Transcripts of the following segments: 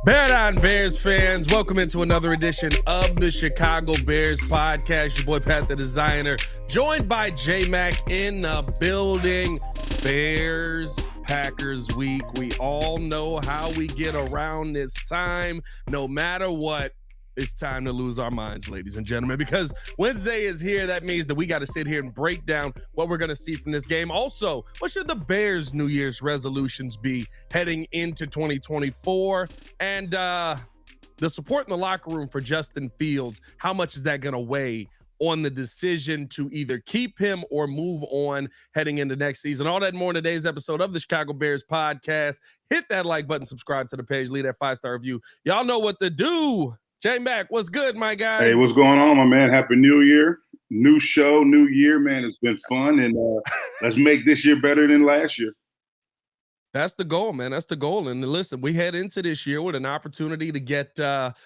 Bear down, Bears fans. Welcome into another edition of the Chicago Bears podcast. Your boy Pat the Designer, joined by J Mack in the building. Bears Packers week. We all know how we get around this time. No matter what, it's time to lose our minds, ladies and gentlemen, because Wednesday is here. That means that we got to sit here and break down what we're going to see from this game. Also, what should the Bears' New Year's resolutions be heading into 2024? And the support in the locker room for Justin Fields, how much is that going to weigh on the decision to either keep him or move on heading into next season? All that and more in today's episode of the Chicago Bears podcast. Hit that like button, subscribe to the page, leave that 5-star review. Y'all know what to do. J Mack, what's good, my guy? Hey, what's going on, my man? Happy New Year. New show, new year, man. It's been fun, and let's make this year better than last year. That's the goal, man. That's the goal. And listen, we head into this year with an opportunity to get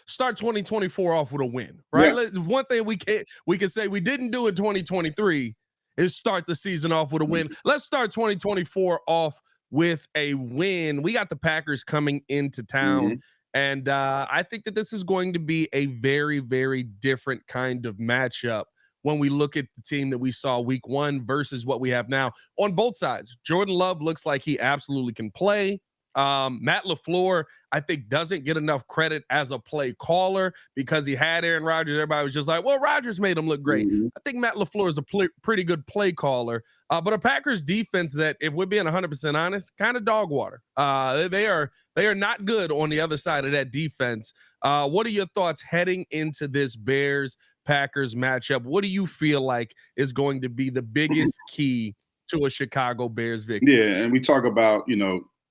start 2024 off with a win, right? Yeah. One thing we can say we didn't do in 2023 is start the season off with a win. Let's start 2024 off with a win. We got the Packers coming into town. Mm-hmm. And I think that this is going to be a very, very different kind of matchup when we look at the team that we saw week one versus what we have now on both sides. Jordan Love looks like he absolutely can play. Matt LaFleur, I think, doesn't get enough credit as a play caller because he had Aaron Rodgers. Everybody was just like, well, Rodgers made him look great. Mm-hmm. I think Matt LaFleur is a pretty good play caller. But a Packers defense that, if we're being 100% honest, kind of dog water. They are not good on the other side of that defense. What are your thoughts heading into this Bears-Packers matchup? What do you feel like is going to be the biggest key to a Chicago Bears victory? Yeah, and we talk about,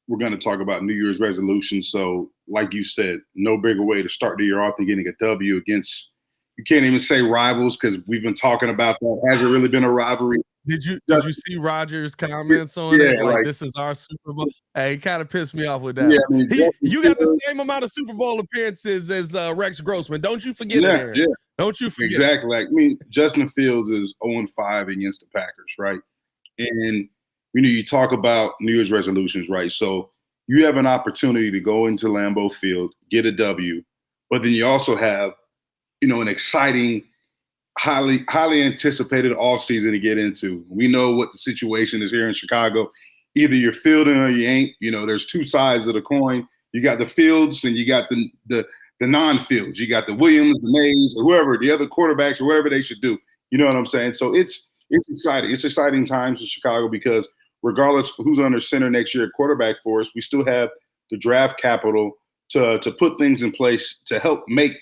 we're going to talk about New Year's resolutions. So, like you said, no bigger way to start the year off than getting a W against, you can't even say rivals because we've been talking about that. Has it really been a rivalry? Did you see Rodgers' comments on it? Like, this is our Super Bowl. Hey, he kind of pissed me off with that. Yeah, I mean, you got the same amount of Super Bowl appearances as Rex Grossman. Don't you forget it, Aaron. Yeah. Don't you forget exactly. Like, Justin Fields is 0-5 against the Packers, right? And you talk about New Year's resolutions, right? So you have an opportunity to go into Lambeau Field, get a W, but then you also have, an exciting, highly anticipated offseason to get into. We know what the situation is here in Chicago. Either you're fielding or you ain't. There's two sides of the coin. You got the Fields and you got the non-Fields. You got the Williams, the Mays, or whoever, the other quarterbacks, or whatever they should do. You know what I'm saying? So it's exciting. It's exciting times in Chicago because regardless of who's under center next year at quarterback for us, we still have the draft capital to put things in place to help make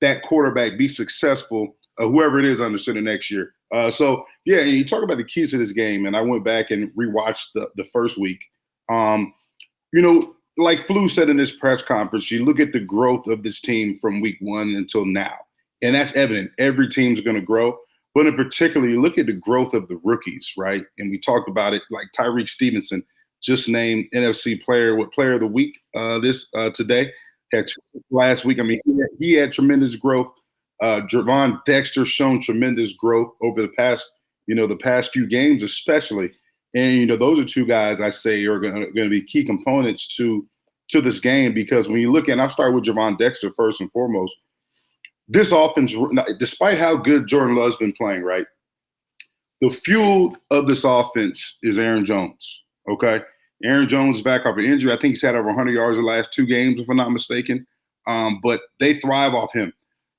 that quarterback be successful, whoever it is under center next year. So, yeah, and you talk about the keys to this game, and I went back and rewatched the first week. Like Flu said in this press conference, you look at the growth of this team from week one until now, and that's evident. Every team's going to grow. But in particular, you look at the growth of the rookies, right? And we talked about it, like Tyreek Stevenson, just named NFC Player of the Week today. Had two last week. I mean, he had tremendous growth. Javon Dexter shown tremendous growth over the past few games, especially. And those are two guys I say are going to be key components to this game because when you look at, I'll start with Javon Dexter first and foremost. This offense, despite how good Jordan Love's been playing, right, the fuel of this offense is Aaron Jones, okay? Aaron Jones is back off an injury. I think he's had over 100 yards the last two games, if I'm not mistaken. But they thrive off him.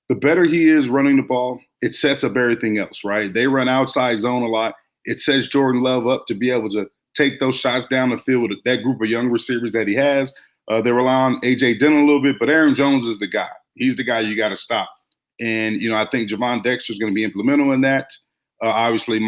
The better he is running the ball, it sets up everything else, right? They run outside zone a lot. It sets Jordan Love up to be able to take those shots down the field with that group of young receivers that he has. They rely on A.J. Dillon a little bit, but Aaron Jones is the guy. He's the guy you got to stop. And, I think Javon Dexter is going to be implemental in that. Obviously,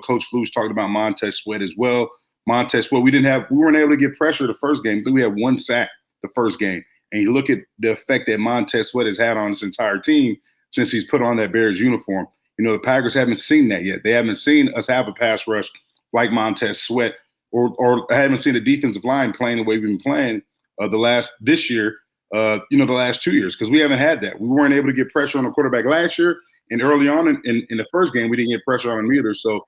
Coach Flu's talked about Montez Sweat as well. Montez Sweat, we weren't able to get pressure the first game. I think we had one sack the first game. And you look at the effect that Montez Sweat has had on his entire team since he's put on that Bears uniform. The Packers haven't seen that yet. They haven't seen us have a pass rush like Montez Sweat or haven't seen a defensive line playing the way we've been playing this year. The last 2 years, because we haven't had that. We weren't able to get pressure on the quarterback last year, and early on in the first game, we didn't get pressure on him either. So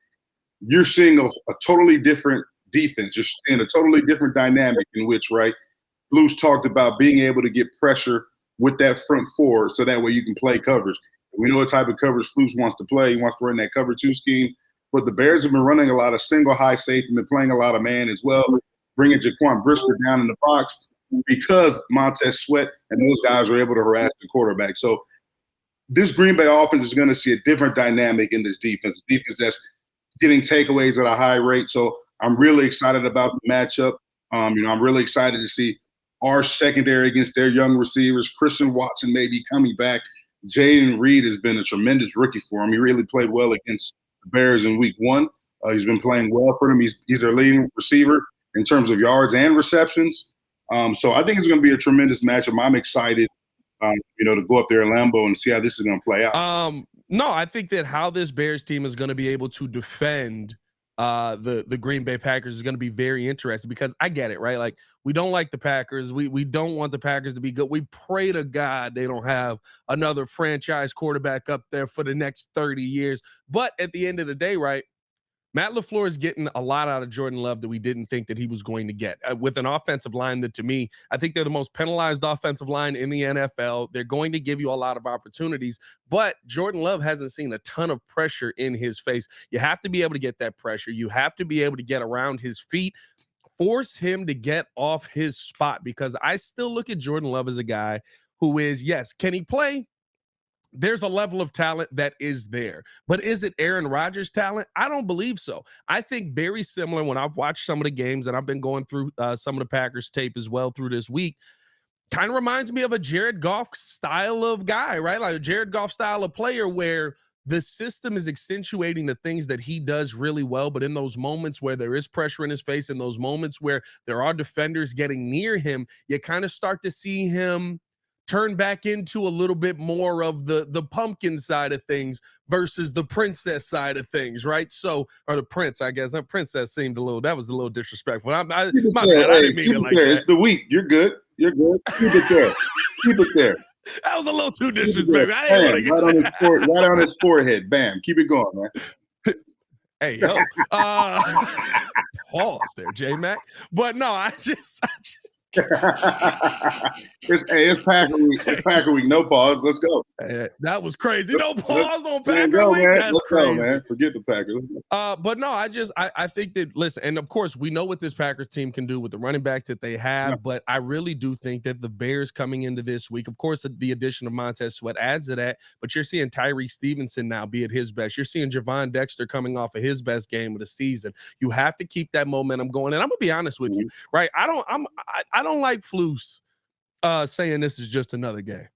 you're seeing a totally different defense. You're seeing a totally different dynamic in which, right, Blues talked about being able to get pressure with that front four so that way you can play coverage. We know what type of coverage Flus wants to play. He wants to run that cover 2 scheme. But the Bears have been running a lot of single high safety, been playing a lot of man as well, bringing Jaquan Brisker down in the box because Montez Sweat and those guys were able to harass the quarterback. So this Green Bay offense is going to see a different dynamic in this defense. Defense that's getting takeaways at a high rate. So I'm really excited about the matchup. I'm really excited to see our secondary against their young receivers. Christian Watson may be coming back. Jaden Reed has been a tremendous rookie for him. He really played well against the Bears in week 1. He's been playing well for them. He's their leading receiver in terms of yards and receptions. So I think it's going to be a tremendous matchup. I'm excited, to go up there in Lambeau and see how this is going to play out. No, I think that how this Bears team is going to be able to defend the Green Bay Packers is going to be very interesting because I get it, right? Like, we don't like the Packers. We don't want the Packers to be good. We pray to God they don't have another franchise quarterback up there for the next 30 years. But at the end of the day, right, Matt LaFleur is getting a lot out of Jordan Love that we didn't think that he was going to get with an offensive line that, to me, I think they're the most penalized offensive line in the NFL. They're going to give you a lot of opportunities, but Jordan Love hasn't seen a ton of pressure in his face. You have to be able to get that pressure. You have to be able to get around his feet, force him to get off his spot, because I still look at Jordan Love as a guy who is, yes, can he play? There's a level of talent that is there, but is it Aaron Rodgers talent? I don't believe so. I think very similar when I've watched some of the games, and I've been going through some of the Packers tape as well through this week, kind of reminds me of a Jared Goff style of guy, right? Like a Jared Goff style of player where the system is accentuating the things that he does really well. But in those moments where there is pressure in his face, in those moments where there are defenders getting near him, you kind of start to see him turn back into a little bit more of the pumpkin side of things versus the princess side of things, right? So, or the prince, I guess. That princess seemed that was a little disrespectful. My bad, I didn't mean it like that. It's the week. You're good. You're good. Keep it there. Keep it there. That was a little too disrespectful. I didn't right on his forehead. Bam. Keep it going, man. Hey, yo. Pause there, J Mack. But no, I just it's Packer week. It's Packer week. No pause. Let's go. That was crazy. No pause on Packer week. That's Let's crazy, go, man. Forget the Packers. But no, I think that, listen, and of course we know what this Packers team can do with the running backs that they have. Yes. But I really do think that the Bears coming into this week, of course, the addition of Montez Sweat adds to that. But you're seeing Tyreek Stevenson now be at his best. You're seeing Javon Dexter coming off of his best game of the season. You have to keep that momentum going. And I'm gonna be honest with you, right? I don't like Flus saying this is just another game.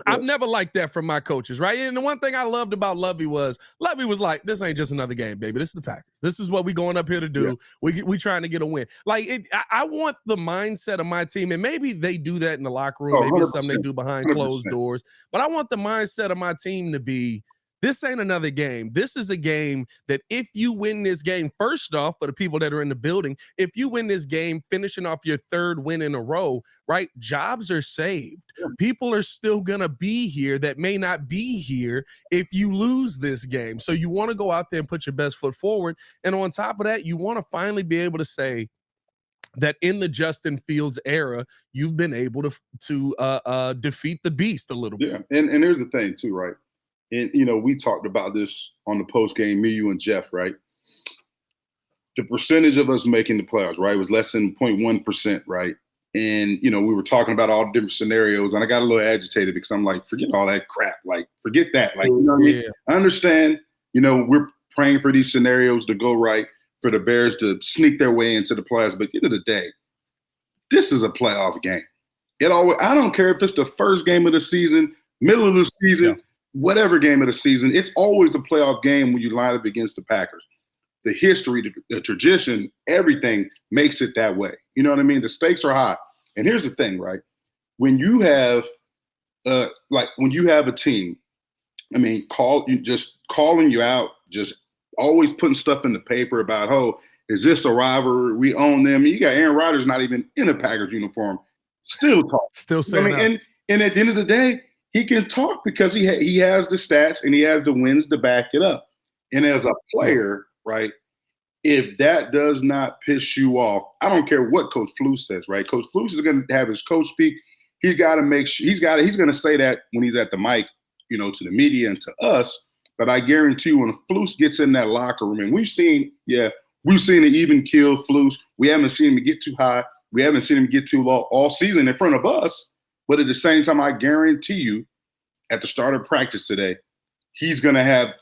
Yeah. I've never liked that from my coaches, right? And the one thing I loved about Lovey was like, this ain't just another game, baby. This is the Packers. This is what we going up here to do. Yeah. We trying to get a win. Like, I want the mindset of my team, and maybe they do that in the locker room. Maybe it's something they do behind 100%. Closed doors. But I want the mindset of my team to be, this ain't another game. This is a game that if you win this game, first off, for the people that are in the building, if you win this game, finishing off your 3rd win in a row, right? Jobs are saved. Yeah. People are still going to be here that may not be here if you lose this game. So you want to go out there and put your best foot forward. And on top of that, you want to finally be able to say that in the Justin Fields era, you've been able to defeat the beast a little bit. Yeah. And here's the thing too, right? And, we talked about this on the post game, me, you, and Jeff, right? The percentage of us making the playoffs, right, was less than 0.1%, right? And, we were talking about all the different scenarios, and I got a little agitated because I'm like, forget all that crap. Like, forget that. Like, you know what I mean? I understand, we're praying for these scenarios to go right, for the Bears to sneak their way into the playoffs. But at the end of the day, this is a playoff game. I don't care if it's the first game of the season, middle of the season, whatever game of the season, it's always a playoff game when you line up against the Packers. The history, the tradition, everything makes it that way. You know what I mean? The stakes are high. And here's the thing, right? When you have a team, I mean, calling you out, just always putting stuff in the paper about, oh, is this a rivalry? We own them. You got Aaron Rodgers not even in a Packers uniform, still talk. Still saying that. And at the end of the day, he can talk because he has the stats and he has the wins to back it up. And as a player, right, if that does not piss you off, I don't care what Coach Flus says, right? Coach Flus is going to have his coach speak. He's got to make sure he's going to say that when he's at the mic, to the media and to us. But I guarantee you, when Flus gets in that locker room, and we've seen it even kill Flus. We haven't seen him get too high. We haven't seen him get too low all season in front of us. But at the same time, I guarantee you, at the start of practice today, he's gonna have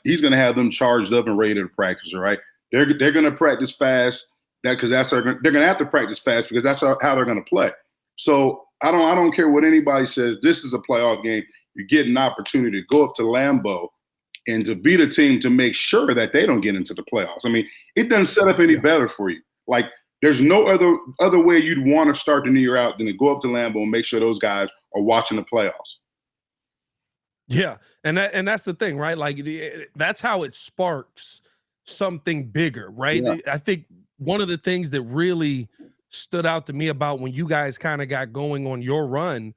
them charged up and ready to practice. All right, they're gonna practice fast. They're gonna have to practice fast because that's how they're gonna play. So I don't care what anybody says. This is a playoff game. You get an opportunity to go up to Lambeau and to beat a team to make sure that they don't get into the playoffs. I mean, it doesn't set up any better for you. Like, there's no other way you'd want to start the new year out than to go up to Lambeau and make sure those guys are watching the playoffs. Yeah, and that's the thing, right? Like, that's how it sparks something bigger, right? Yeah. I think one of the things that really stood out to me about when you guys kind of got going on your run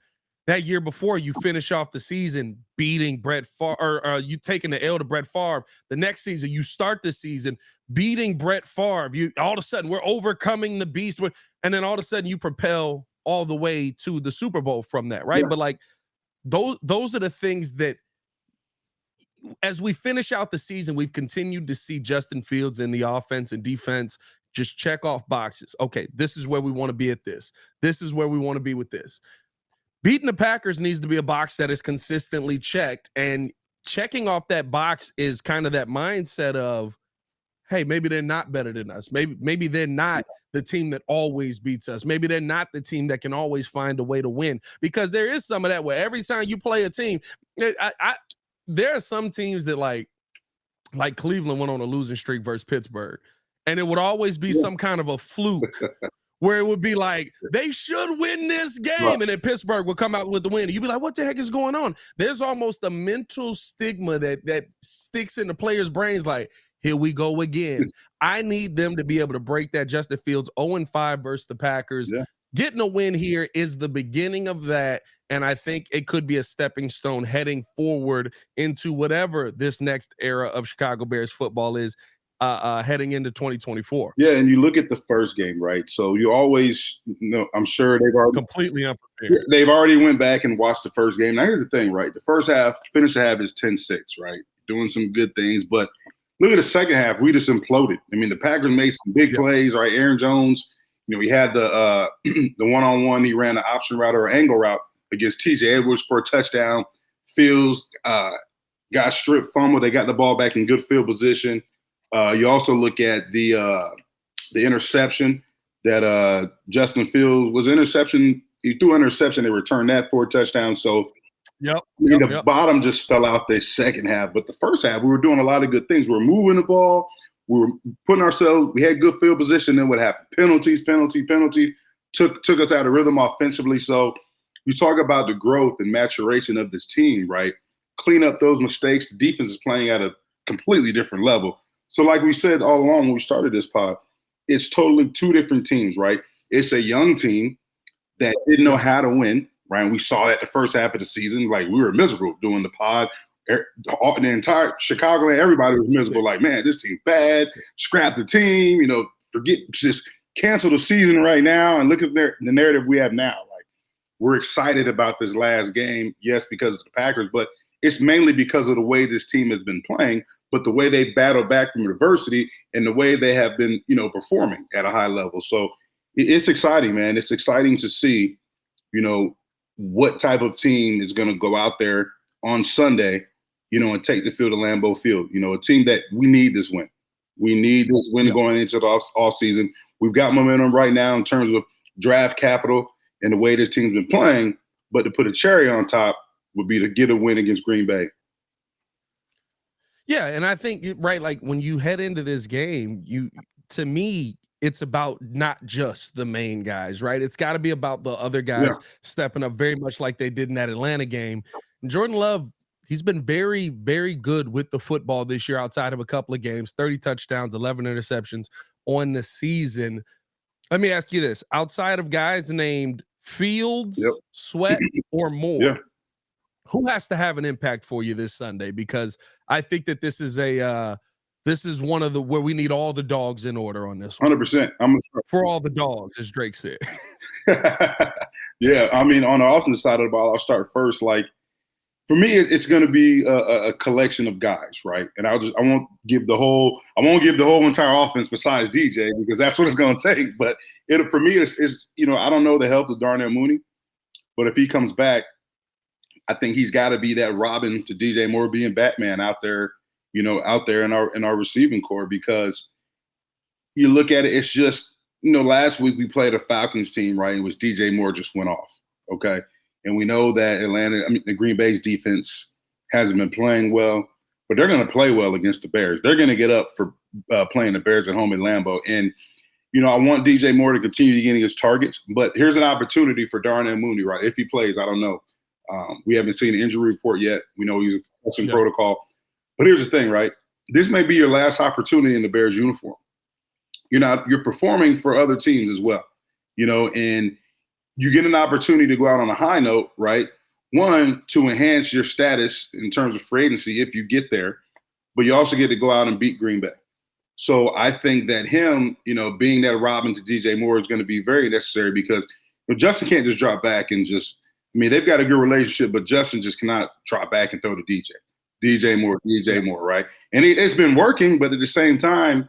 that year before, you finish off the season beating Brett Favre, or you taking the L to Brett Favre. The next season, you start the season beating Brett Favre. You all of a sudden we're overcoming the beast, and then all of a sudden you propel all the way to the Super Bowl from that, right? Yeah. But like those are the things that, as we finish out the season, we've continued to see Justin Fields in the offense and defense just check off boxes. Okay, this is where we want to be at this. This is where we want to be with this. Beating the Packers needs to be a box that is consistently checked, and checking off that box is kind of that mindset of, hey, maybe they're not better than us. Maybe they're not the team that always beats us. Maybe they're not the team that can always find a way to win, because there is some of that where every time you play a team, there are some teams that like Cleveland went on a losing streak versus Pittsburgh, and it would always be some kind of a fluke where it would be like, they should win this game. Right. And then Pittsburgh would come out with the win. And you'd be like, what the heck is going on? There's almost a mental stigma that sticks in the players' brains like, here we go again. I need them to be able to break that. Justin Fields 0-5 versus the Packers. Yeah. Getting a win here is the beginning of that, and I think it could be a stepping stone heading forward into whatever this next era of Chicago Bears football is, heading into 2024. Yeah, and you look at the first game, right? So you always, I'm sure they've already completely unprepared. They've already went back and watched the first game. Now here's the thing, right? The first half, finish the half is 10-6, right? Doing some good things, but look at the second half. We just imploded. I mean, the Packers made some big plays, right? Aaron Jones, he had the one-on-one. He ran the option route or angle route against T.J. Edwards for a touchdown. Fields got stripped, fumbled. They got the ball back in good field position. You also look at the interception that Justin Fields was interception. He threw an interception. They returned that for a touchdown. So the bottom just fell out the second half. But the first half, we were doing a lot of good things. We were moving the ball. We were putting ourselves – we had good field position. Then what happened? Penalty. Took us out of rhythm offensively. So you talk about the growth and maturation of this team, right? Clean up those mistakes. The defense is playing at a completely different level. So like we said all along when we started this pod, it's totally two different teams, right? It's a young team that didn't know how to win, right? And we saw that the first half of the season. Like, we were miserable doing the pod. The entire Chicago, everybody was miserable. Like, man, this team's bad. Scrap the team, just cancel the season right now and look at the narrative we have now. Like, we're excited about this last game, yes, because it's the Packers, but it's mainly because of the way this team has been playing, but the way they battle back from adversity and the way they have been, performing at a high level. So it's exciting, man. It's exciting to see, what type of team is going to go out there on Sunday, and take the field to Lambeau Field. A team that we need this win. We need this win going into the off season. We've got momentum right now in terms of draft capital and the way this team's been playing, but to put a cherry on top would be to get a win against Green Bay. Yeah, and I think, right, like when you head into this game, to me, it's about not just the main guys, right? It's got to be about the other guys stepping up very much like they did in that Atlanta game. And Jordan Love, he's been very, very good with the football this year outside of a couple of games, 30 touchdowns, 11 interceptions on the season. Let me ask you this. Outside of guys named Fields, Sweat, or Moore, who has to have an impact for you this Sunday? Because I think that this is a This is one of the where we need all the dogs in order on this one. 100%. I'm gonna start. For all the dogs, as Drake said. Yeah, I mean, on the offensive side of the ball, I'll start first. Like for me, it's going to be a collection of guys, right? And I won't give the whole entire offense besides DJ because that's what it's going to take. But for me, it's I don't know the health of Darnell Mooney, but if he comes back, I think he's got to be that Robin to DJ Moore being Batman out there in our receiving core, because you look at it, it's just, last week we played a Falcons team, right? In which DJ Moore just went off. Okay. And we know that the Green Bay's defense hasn't been playing well, but they're going to play well against the Bears. They're going to get up for playing the Bears at home in Lambeau. And, I want DJ Moore to continue getting his targets, but here's an opportunity for Darnell Mooney, right? If he plays, I don't know. We haven't seen an injury report yet. We know he's in protocol. But here's the thing, right? This may be your last opportunity in the Bears uniform. You're performing for other teams as well, and you get an opportunity to go out on a high note, right? One, to enhance your status in terms of free agency if you get there, but you also get to go out and beat Green Bay. So I think that him, being that Robin to DJ Moore is going to be very necessary, because Justin can't just drop back and they've got a good relationship, but Justin just cannot drop back and throw to DJ. DJ Moore, right? And it's been working, but at the same time,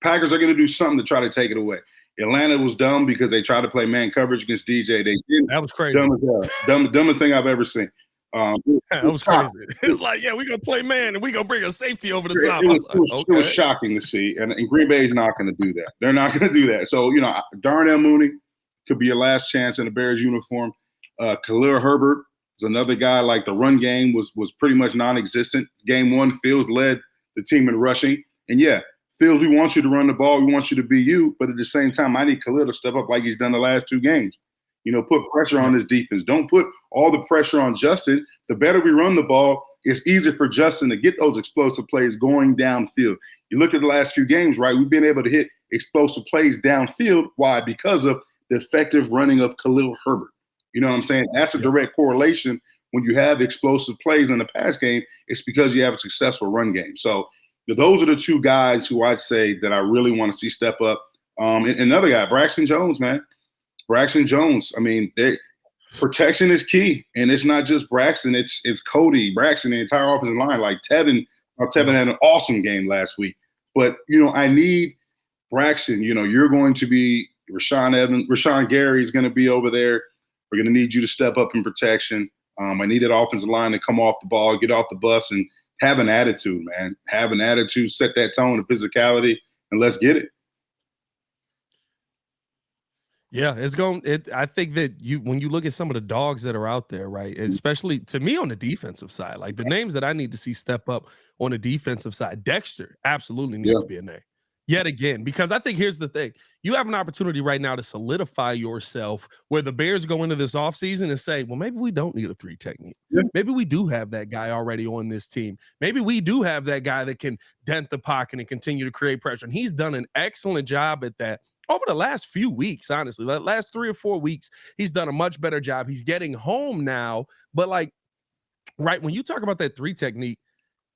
Packers are going to do something to try to take it away. Atlanta was dumb because they tried to play man coverage against DJ. They didn't. That was crazy. Dumb as hell. Dumbest thing I've ever seen. That was crazy. It was like, we're going to play man and we're going to bring a safety over the top. It was shocking to see. And Green Bay is not going to do that. They're not going to do that. So, Darnell Mooney could be your last chance in the Bears uniform. Khalil Herbert is another guy. Like, the run game was pretty much non-existent. Game one, Fields led the team in rushing. And Fields, we want you to run the ball. We want you to be you. But at the same time, I need Khalil to step up like he's done the last two games. Put pressure on this defense. Don't put all the pressure on Justin. The better we run the ball, it's easier for Justin to get those explosive plays going downfield. You look at the last few games, right? We've been able to hit explosive plays downfield. Why? Because of the effective running of Khalil Herbert. You know what I'm saying? That's a direct correlation. When you have explosive plays in the pass game, it's because you have a successful run game. So those are the two guys who I'd say that I really want to see step up. And another guy, Braxton Jones, man. Braxton Jones. Protection is key. And it's not just Braxton, it's Cody, Braxton, the entire offensive line. Like Tevin had an awesome game last week. But, I need Braxton. You're going to be Rashawn Gary is going to be over there. We're going to need you to step up in protection. I need that offensive line to come off the ball, get off the bus, and have an attitude, man. Have an attitude, set that tone of physicality, and let's get it. Yeah, I think that when you look at some of the dogs that are out there, right, especially to me on the defensive side, like the names that I need to see step up on the defensive side, Dexter absolutely needs to be a name. Yet again, because I think here's the thing. You have an opportunity right now to solidify yourself where the Bears go into this offseason and say, well, maybe we don't need a 3 technique. Yeah. Maybe we do have that guy already on this team. Maybe we do have that guy that can dent the pocket and continue to create pressure. And he's done an excellent job at that over the last few weeks, honestly. The last 3 or 4 weeks, he's done a much better job. He's getting home now. But right, when you talk about that 3 technique,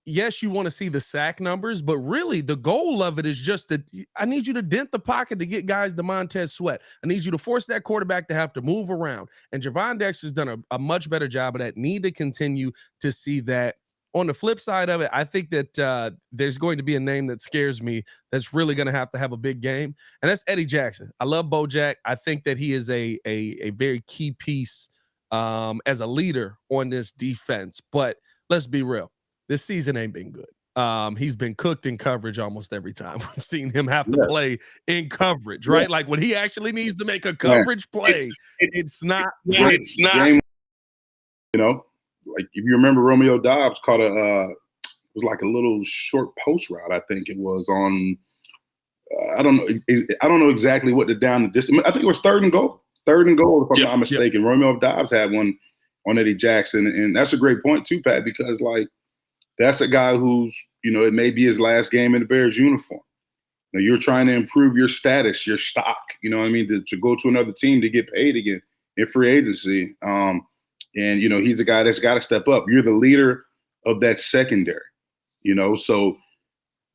yes, you want to see the sack numbers, but really the goal of it is just that I need you to dent the pocket to get guys to Montez Sweat. I need you to force that quarterback to have to move around. And Javon Dexter's done a much better job of that. Need to continue to see that. On the flip side of it, I think that there's going to be a name that scares me that's really going to have a big game, and that's Eddie Jackson. I love Bojack. I think that he is a very key piece as a leader on this defense. But let's be real. This season ain't been good. He's been cooked in coverage almost every time. We've seen him have to play in coverage, right? Like when he actually needs to make a coverage play, it's not. Like if you remember, Romeo Doubs caught it was like a little short post route. I think it was on. I don't know exactly what the down the distance. I think it was 3rd and goal. 3rd and goal, if I'm not mistaken. Romeo Doubs had one on Eddie Jackson, and that's a great point too, Pat, because that's a guy who's, it may be his last game in the Bears uniform. You're trying to improve your status, your stock, to go to another team to get paid again in free agency. And, he's a guy that's got to step up. You're the leader of that secondary, so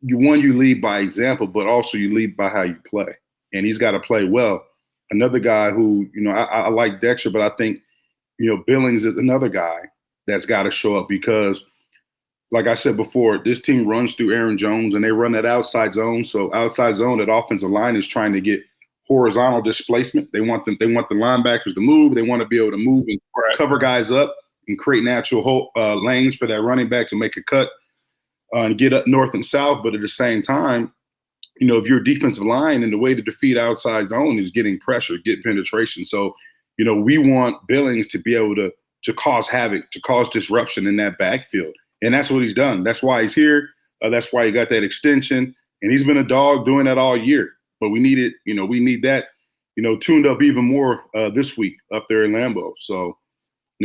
you lead by example, but also you lead by how you play. And he's got to play well. Another guy who, I like Dexter, but I think, Billings is another guy that's got to show up because, like I said before, this team runs through Aaron Jones and they run that outside zone. So outside zone, that offensive line is trying to get horizontal displacement. They want the linebackers to move. They want to be able to move and cover guys up and create natural lanes for that running back to make a cut and get up north and south. But at the same time, if your defensive line and the way to defeat outside zone is getting pressure, get penetration. So, we want Billings to be able to cause havoc, to cause disruption in that backfield. And that's what he's done. That's why he's here. That's why he got that extension. And he's been a dog doing that all year. But we need it, we need that, tuned up even more this week up there in Lambeau. So,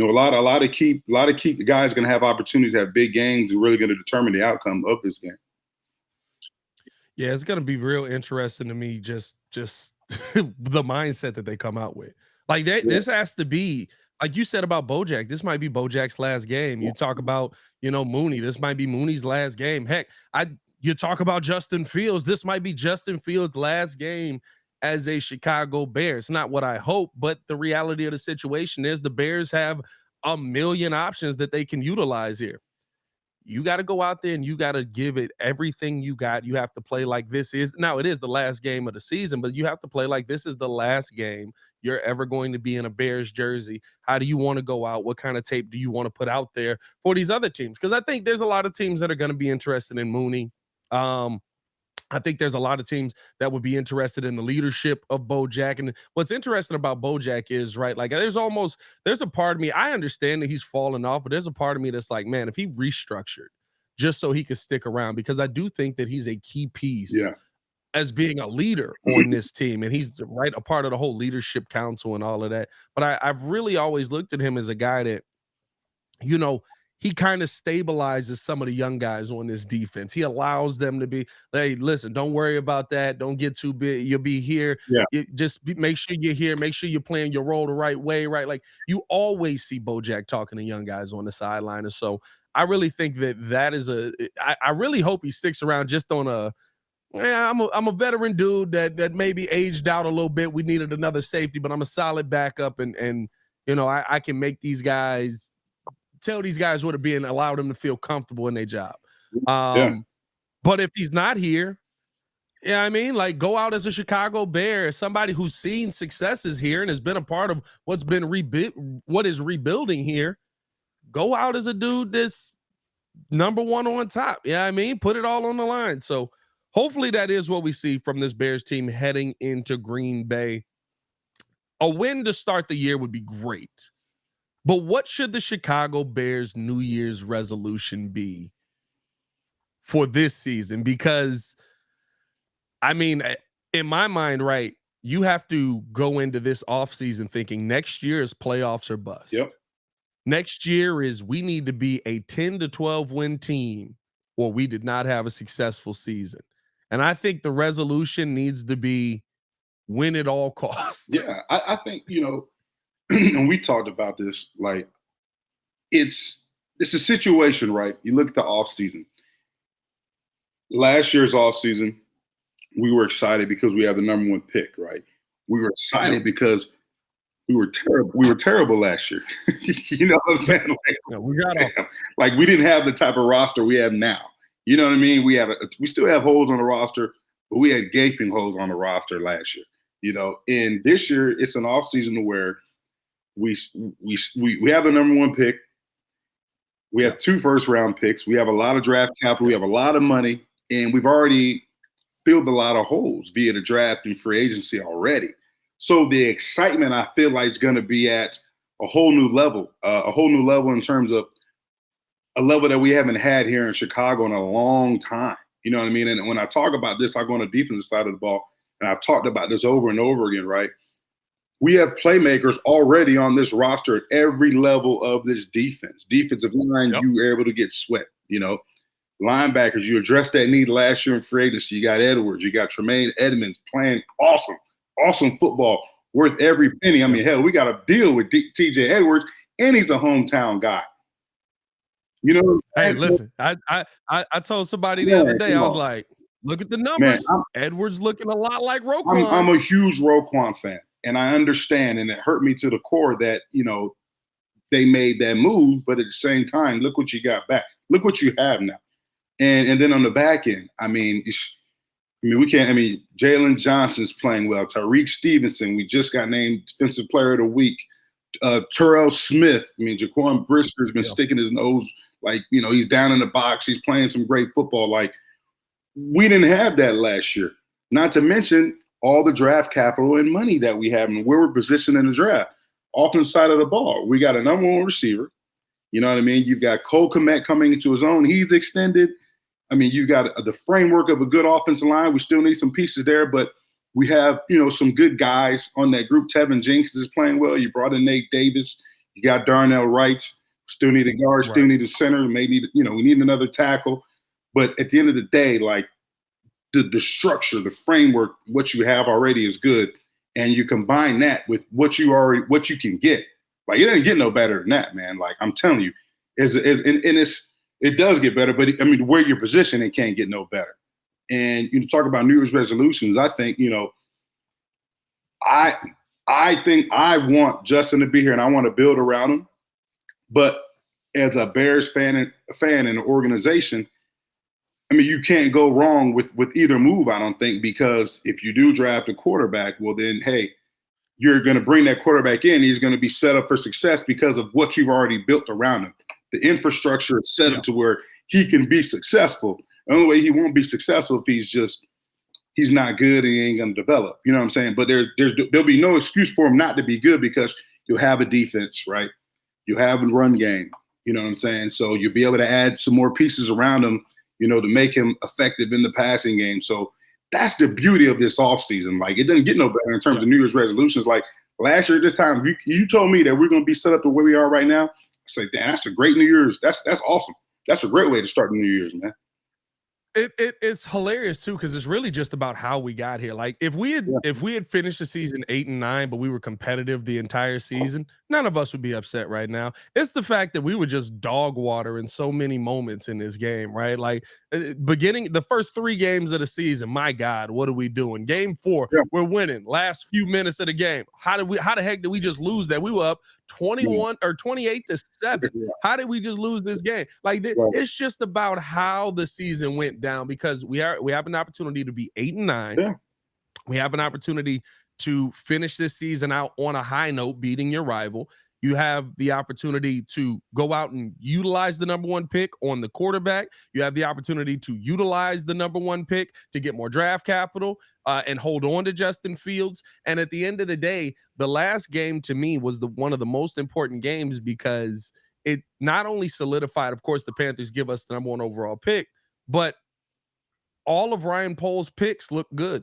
a lot of key guys going to have opportunities to have big games and really going to determine the outcome of this game. Yeah, it's going to be real interesting to me, just the mindset that they come out with. Like this has to be, like you said about Bojack, this might be Bojack's last game. You talk about, Mooney, this might be Mooney's last game. Heck, you talk about Justin Fields, this might be Justin Fields' last game as a Chicago Bear. It's not what I hope, but the reality of the situation is the Bears have a million options that they can utilize here. You got to go out there and you got to give it everything you got. You have to play like it is the last game of the season, but you have to play like this is the last game you're ever going to be in a Bears jersey. How do you want to go out? What kind of tape do you want to put out there for these other teams? Because I think there's a lot of teams that are going to be interested in Mooney. I think there's a lot of teams that would be interested in the leadership of Bojack. And what's interesting about Bojack is, right, like there's a part of me, I understand that he's fallen off, but there's a part of me that's like, man, if he restructured just so he could stick around, because I do think that he's a key piece as being a leader on this team. And he's a part of the whole leadership council and all of that. But I've really always looked at him as a guy that, he kind of stabilizes some of the young guys on this defense. He allows them to be, hey, listen, don't worry about that. Don't get too big. You'll be here. Yeah. Make sure you're here. Make sure you're playing your role the right way, right? Like you always see Bojack talking to young guys on the sideline. And so I really think that is I really hope he sticks around just on I'm a veteran dude that maybe aged out a little bit. We needed another safety, but I'm a solid backup and I can make these guys tell these guys what it be and allow them to feel comfortable in their job. But if he's not here, like go out as a Chicago Bear, somebody who's seen successes here and has been a part of what is rebuilding here. Go out as a dude that's number one on top. Put it all on the line. So hopefully that is what we see from this Bears team heading into Green Bay. A win to start the year would be great. But what should the Chicago Bears New Year's resolution be for this season? Because, in my mind, right, you have to go into this offseason thinking next year is playoffs or bust. Yep. Next year is we need to be a 10 to 12 win team or we did not have a successful season. And I think the resolution needs to be win at all costs. Yeah, I think, and we talked about this, like it's a situation, right? You look at the offseason. Last year's offseason, we were excited because we have the number one pick, right? We were excited because we were terrible. We were terrible last year. You know what I'm saying? Like we didn't have the type of roster we have now. You know what I mean? We still have holes on the roster, but we had gaping holes on the roster last year. And this year it's an offseason where we have the number one pick. We have 2 first-round picks. We have a lot of draft capital. We have a lot of money, and we've already filled a lot of holes via the draft and free agency already. So the excitement, I feel like, is going to be at a whole new level in terms of a level that we haven't had here in Chicago in a long time. You know what I mean? And when I talk about this, I go on the defensive side of the ball, and I've talked about this over and over again, right? We have playmakers already on this roster at every level of this defense. Defensive line, You were able to get Sweat, Linebackers, you addressed that need last year in free agency. You got Edwards, you got Tremaine Edmonds playing awesome football, worth every penny. Hell, we got to deal with TJ Edwards, and he's a hometown guy. You know what I'm Hey, saying? So, listen, I told somebody the other man, day, come I was on. like, look at the Man, numbers. Edwards looking a lot like I'm Roquan. a huge Roquan fan, and I understand, and it hurt me to the core that they made that move, but at the same time, look what you got back. Look what you have now, and then on the back end, we can't. I mean, Jalen Johnson's playing well. Tariq Stevenson, we just got named Defensive Player of the Week. Terrell Smith. I mean, Jaquan Brisker's been sticking his nose, like, he's down in the box. He's playing some great football. Like, we didn't have that last year. Not to mention all the draft capital and money that we have and where we're positioned in the draft. Offensive side of the ball, we got a number one receiver. You know what I mean? You've got Cole Kmet coming into his own. He's extended. I mean, you've got the framework of a good offensive line. We still need some pieces there, but we have, some good guys on that group. Tevin Jenkins is playing well. You brought in Nate Davis. You got Darnell Wright. Still need a guard. Still need a center. Maybe, we need another tackle. But at the end of the day, like, the structure, the framework, what you have already is good. And you combine that with what you can get. Like, it doesn't get no better than that, man. Like, I'm telling you, it does get better, but I mean, where you're positioned, it can't get no better. And you talk about New Year's resolutions. I think, I think I want Justin to be here and I want to build around him. But as a Bears fan and an organization, I mean, you can't go wrong with either move, I don't think, because if you do draft a quarterback, well, then, hey, you're going to bring that quarterback in. He's going to be set up for success because of what you've already built around him. The infrastructure is set up to where he can be successful. The only way he won't be successful if he's not good and he ain't going to develop. You know what I'm saying? But there'll be no excuse for him not to be good because you'll have a defense, right? You have a run game. You know what I'm saying? So you'll be able to add some more pieces around him, to make him effective in the passing game. So that's the beauty of this offseason. Like, it doesn't get no better in terms of New Year's resolutions. Like, last year, this time, you told me that we're going to be set up to where we are right now. I say, damn, that's a great New Year's. That's awesome. That's a great way to start the New Year's, man. It's hilarious too, because it's really just about how we got here. Like, if we had finished the season 8-9, but we were competitive the entire season, none of us would be upset right now. It's the fact that we were just dog water in so many moments in this game, right? Like, beginning the first 3 games of the season, my God, what are we doing? Game 4, we're winning. Last few minutes of the game, how the heck did we just lose that? We were up 21 or 28-7. How did we just lose this game? Like, it's just about how the season went down, because we have an opportunity to be 8-9. We have an opportunity to finish this season out on a high note, beating your rival. You have the opportunity to go out and utilize the number 1 pick on the quarterback. You have the opportunity to utilize the number 1 pick to get more draft capital and hold on to Justin Fields. And at the end of the day, the last game to me was one of the most important games, because it not only solidified, of course, the Panthers give us the number 1 overall pick, but all of Ryan Poles' picks look good.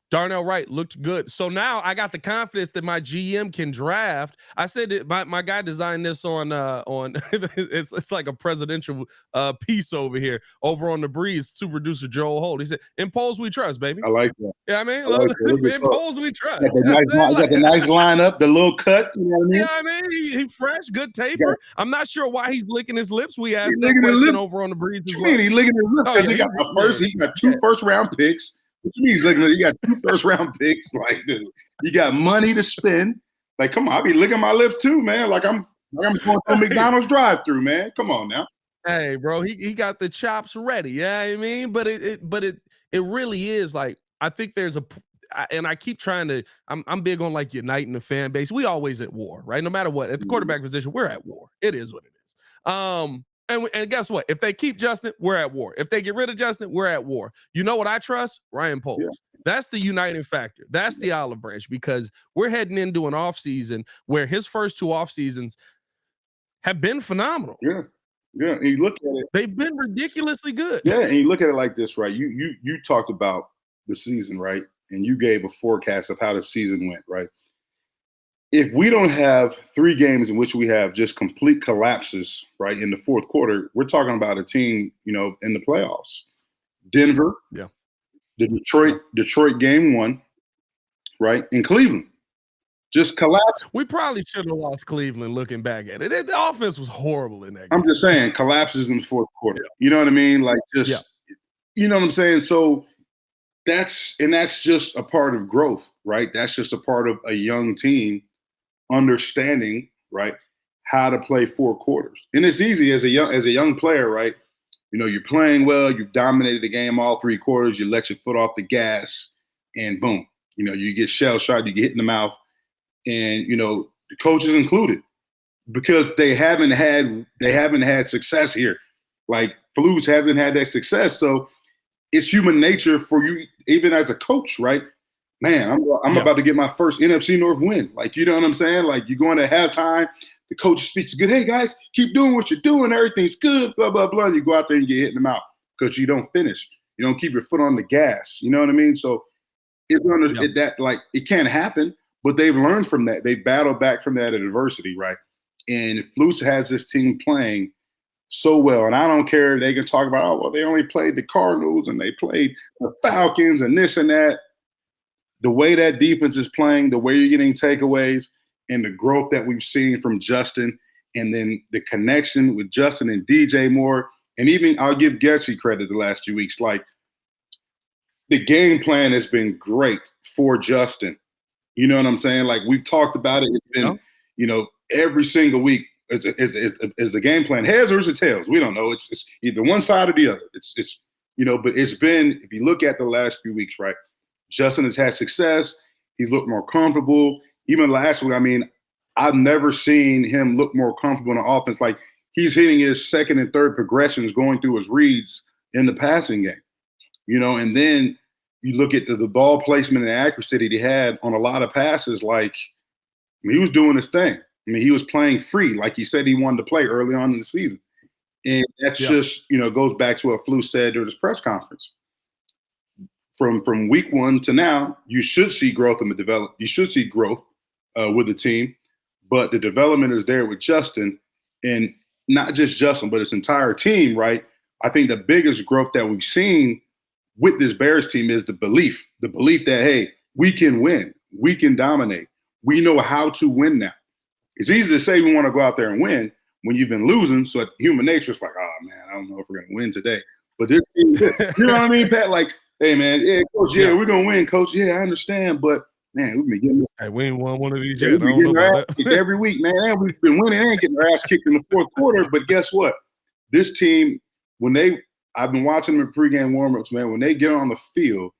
Darnell Wright looked good. So now I got the confidence that my GM can draft. I said that my guy designed this on it's like a presidential piece over on the Breeze. Super producer Joel Holt. He said, "In Poles we trust, baby." I like that. Yeah, I mean, in Poles we trust. You got the nice lineup, the little cut. You know what I mean? Yeah, I mean, he fresh, good taper. I'm not sure why he's licking his lips. We asked that licking his question lips. over on the Breeze. What you mean he licking his lips? Because he got 2 first-round picks. What you mean he's looking at? You got 2 first-round picks. Like, dude, you got money to spend. Like, come on, I be licking my lips too, man. Like I'm going through McDonald's drive-through, man. Come on now. Hey, bro, he got the chops ready. Yeah, I mean, but it really is like, I think there's and I keep trying to. I'm big on like uniting the fan base. We always at war, right? No matter what, at the quarterback position, we're at war. It is what it is. And guess what? If they keep Justin, we're at war. If they get rid of Justin, we're at war. You know what I trust? Ryan Poles. Yeah. That's the uniting factor. That's the olive branch, because we're heading into an offseason where his first 2 off seasons have been phenomenal. Yeah. Yeah. And you look at it. They've been ridiculously good. Yeah. And you look at it like this, right? You talked about the season, right? And you gave a forecast of how the season went, right? If we don't have 3 games in which we have just complete collapses, right, in the fourth quarter, we're talking about a team, in the playoffs. Denver, the Detroit game 1, right, in Cleveland. just collapse. We probably should have lost Cleveland looking back at it. The offense was horrible in that game. I'm just saying, collapses in the fourth quarter. Yeah. You know what I mean? Like, just, Yeah. you know what I'm saying? So that's just a part of growth, right? That's just a part of a young team understanding, right, how to play four quarters. And it's easy as a young player, right? You know, you're playing well, you've dominated the game all three quarters, you let your foot off the gas, and boom, you know, you get shell shot, you get hit in the mouth, and you know, the coaches included, because they haven't had success here. Like Flus hasn't had that success, so it's human nature for you, even as a coach, right? Man, I'm about to get my first NFC North win. Like, you know what I'm saying? Like, you're going to halftime, the coach speaks good. Hey guys, keep doing what you're doing. Everything's good. Blah blah blah. You go out there and you get hit in the mouth because you don't finish. You don't keep your foot on the gas. You know what I mean? So it's that like it can't happen. But they've learned from that. They battled back from that adversity, right? And Flus has this team playing so well. And I don't care. They can talk about, oh, well, they only played the Cardinals and they played the Falcons and this and that. The way that defense is playing, the way you're getting takeaways, and the growth that we've seen from Justin, and then the connection with Justin and DJ Moore, and even I'll give Getsy credit the last few weeks. Like, the game plan has been great for Justin. You know what I'm saying? Like, we've talked about it. It's been, you know, every single week is the game plan heads or is it tails? We don't know. It's either one side or the other. It's you know, but it's been, if you look at the last few weeks, right? Justin has had success. He's looked more comfortable. Even last week, I mean, I've never seen him look more comfortable in the offense. Like, he's hitting his second and third progressions going through his reads in the passing game. You know, and then you look at the ball placement and accuracy that he had on a lot of passes. Like, I mean, he was doing his thing. I mean, he was playing free, like he said he wanted to play early on in the season. And that's just, you know, goes back to what Flus said during his press conference. From week one to now, you should see growth in the develop. You should see growth with the team, but the development is there with Justin, and not just Justin, but his entire team. Right? I think the biggest growth that we've seen with this Bears team is the belief that, hey, we can win, we can dominate, we know how to win now. It's easy to say we want to go out there and win when you've been losing. So human nature is like, oh man, I don't know if we're gonna win today. But this team, you know what I mean, Pat? Like, hey man, yeah, coach, yeah, we're gonna win, coach. Yeah, I understand, but man, we've been getting this. Hey, we ain't won one of these yet. We've been getting our ass kicked every week, man. And we've been winning and getting our ass kicked in the fourth quarter. But guess what? This team, I've been watching them in pregame warmups, man. When they get on the field,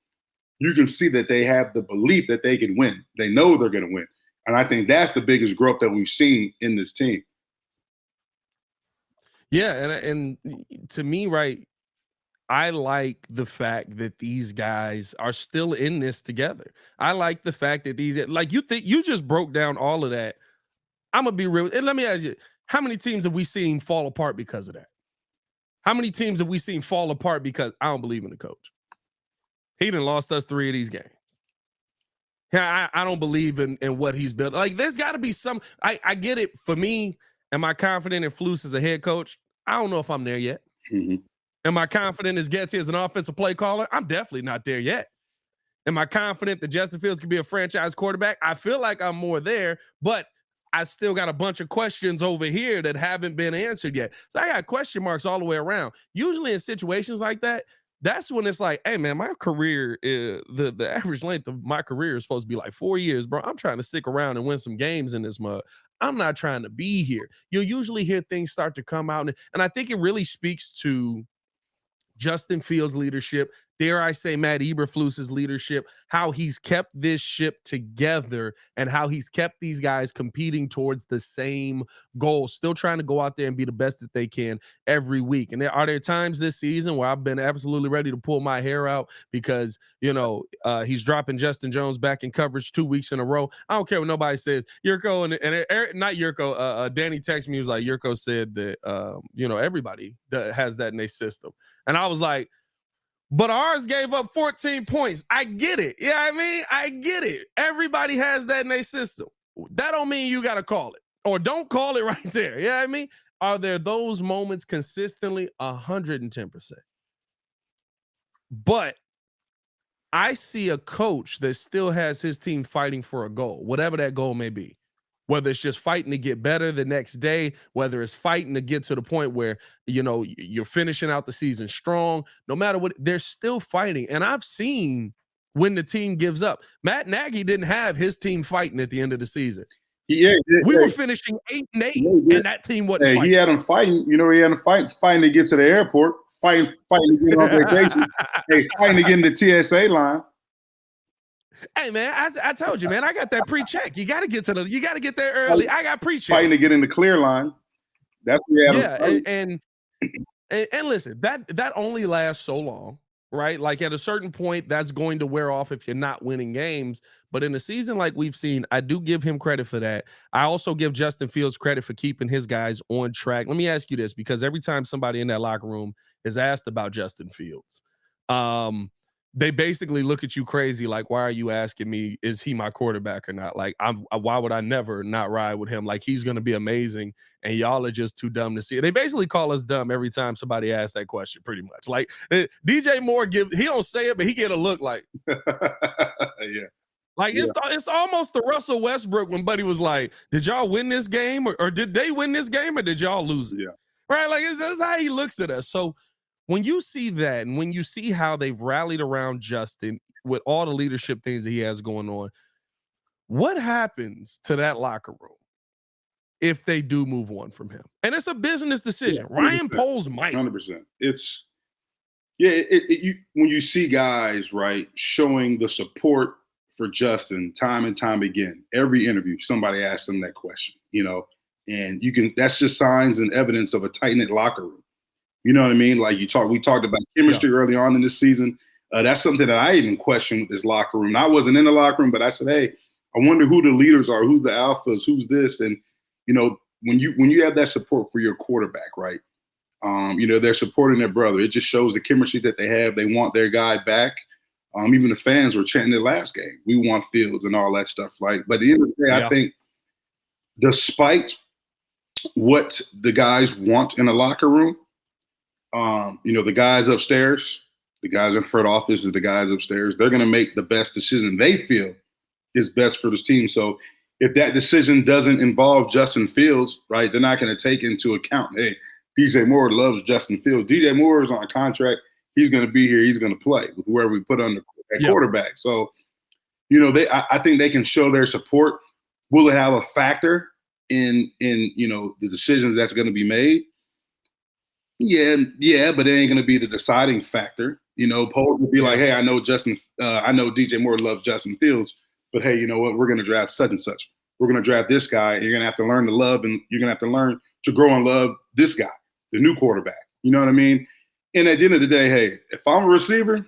you can see that they have the belief that they can win. They know they're gonna win. And I think that's the biggest growth that we've seen in this team. Yeah, and to me, right, I like the fact that these guys are still in this together. I like the fact that like, you just broke down all of that. I'm gonna be real, and let me ask you, how many teams have we seen fall apart because of that? How many teams have we seen fall apart because I don't believe in the coach? He done lost us 3 of these games. Yeah, I don't believe in what he's built. Like, there's got to be some. I get it. For me, am I confident in Flus as a head coach? I don't know if I'm there yet. Mm-hmm. Am I confident as Getsy as an offensive play caller? I'm definitely not there yet. Am I confident that Justin Fields can be a franchise quarterback? I feel like I'm more there, but I still got a bunch of questions over here that haven't been answered yet. So I got question marks all the way around. Usually in situations like that, that's when it's like, hey man, my career is the average length of my career is supposed to be like 4 years, bro. I'm trying to stick around and win some games in this mug. I'm not trying to be here. You'll usually hear things start to come out, and I think it really speaks to Justin Fields' leadership, dare I say Matt Eberflus's leadership, how he's kept this ship together and how he's kept these guys competing towards the same goal, still trying to go out there and be the best that they can every week. And are there times this season where I've been absolutely ready to pull my hair out because, you know, he's dropping Justin Jones back in coverage 2 weeks in a row? I don't care what nobody says. Yurko and not Yurko, Danny texted me, he was like, Yurko said that, you know, everybody has that in their system. And I was like, but ours gave up 14 points. I get it. Yeah, I mean, I get it. Everybody has that in their system. That don't mean you got to call it or don't call it right there. Yeah, I mean, are there those moments consistently? 110%. But I see a coach that still has his team fighting for a goal, whatever that goal may be. Whether it's just fighting to get better the next day, whether it's fighting to get to the point where, you know, you're finishing out the season strong, no matter what, they're still fighting. And I've seen when the team gives up. Matt Nagy didn't have his team fighting at the end of the season. We were finishing 8-8, and that team wasn't fighting. He had them fighting. You know, he had them fighting to get to the airport, fighting to get on vacation, fighting to get in the TSA line. Hey man, I told you, man, I got that pre-check. You got to get there early. I got pre-check. Fighting to get in the clear line. That's and listen, that only lasts so long, right? Like at a certain point, that's going to wear off if you're not winning games. But in a season like we've seen, I do give him credit for that. I also give Justin Fields credit for keeping his guys on track. Let me ask you this, because every time somebody in that locker room is asked about Justin Fields, they basically look at you crazy, like, why are you asking me, is he my quarterback or not? Like, why would I never not ride with him? Like, he's going to be amazing, and y'all are just too dumb to see it. They basically call us dumb every time somebody asks that question, pretty much. Like, DJ Moore he don't say it, but he get a look like. Yeah. Like, it's almost the Russell Westbrook when Buddy was like, did y'all win this game? Or did they win this game, or did y'all lose it? Yeah. Right? Like, that's how he looks at us. So, when you see that, and when you see how they've rallied around Justin with all the leadership things that he has going on, what happens to that locker room if they do move on from him? And it's a business decision. Yeah, Ryan Poles might. 100%. When you see guys, right, showing the support for Justin time and time again, every interview, somebody asks them that question, you know, and that's just signs and evidence of a tight-knit locker room. You know what I mean? Like we talked about chemistry early on in this season. That's something that I even questioned with this locker room. I wasn't in the locker room, but I said, hey, I wonder who the leaders are, who's the alphas, who's this. And, you know, when you have that support for your quarterback, right? You know, they're supporting their brother. It just shows the chemistry that they have. They want their guy back. Even the fans were chanting the last game. We want Fields and all that stuff, right? But at the end of the day, I think despite what the guys want in a locker room, you know, the guys upstairs, the guys in front office is the guys upstairs. They're going to make the best decision they feel is best for this team. So if that decision doesn't involve Justin Fields, right, they're not going to take into account, hey, DJ Moore loves Justin Fields. DJ Moore is on a contract. He's going to be here. He's going to play with whoever we put on the quarterback. So, you know, I think they can show their support. Will it have a factor in you know, the decisions that's going to be made? Yeah, but it ain't going to be the deciding factor. You know, Poles would be like, hey, I know DJ Moore loves Justin Fields, but hey, you know what? We're going to draft such and such. We're going to draft this guy. And you're going to have to learn to love, and you're going to have to learn to grow and love this guy, the new quarterback. You know what I mean? And at the end of the day, hey, if I'm a receiver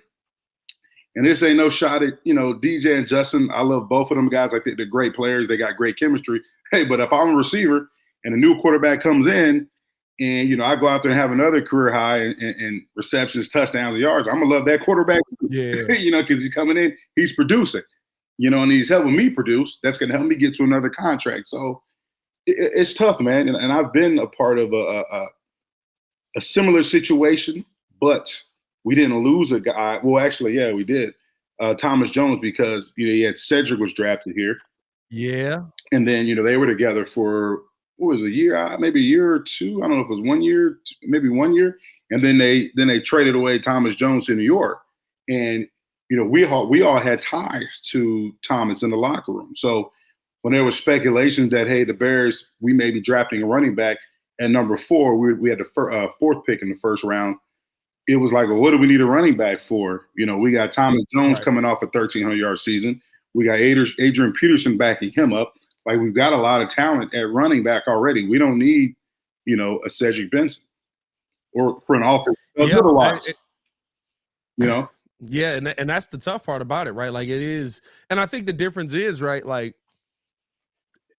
and this ain't no shot at, you know, DJ and Justin, I love both of them guys. I think they're great players. They got great chemistry. Hey, but if I'm a receiver and a new quarterback comes in, and, you know, I go out there and have another career high in receptions, touchdowns, and yards, I'm going to love that quarterback too. Yeah. You know, because he's coming in, he's producing, you know, and he's helping me produce. That's going to help me get to another contract. So it's tough, man. And I've been a part of a similar situation, but we didn't lose a guy. Well, actually, yeah, we did. Thomas Jones, because, you know, he had Cedric was drafted here. Yeah. And then, you know, they were together for – what was it, a year, maybe a year or two? I don't know if it was 1 year, maybe 1 year. And then they traded away Thomas Jones to New York. And, you know, we all had ties to Thomas in the locker room. So when there was speculation that, hey, the Bears, we may be drafting a running back at number 4, we had the fourth pick in the first round. It was like, well, what do we need a running back for? You know, we got Thomas Jones coming off a 1,300-yard season. We got Adrian Peterson backing him up. Like, we've got a lot of talent at running back already. We don't need, you know, a Cedric Benson or for an offense otherwise. You know? Yeah, and that's the tough part about it, right? Like, it is, and I think the difference is, right, like,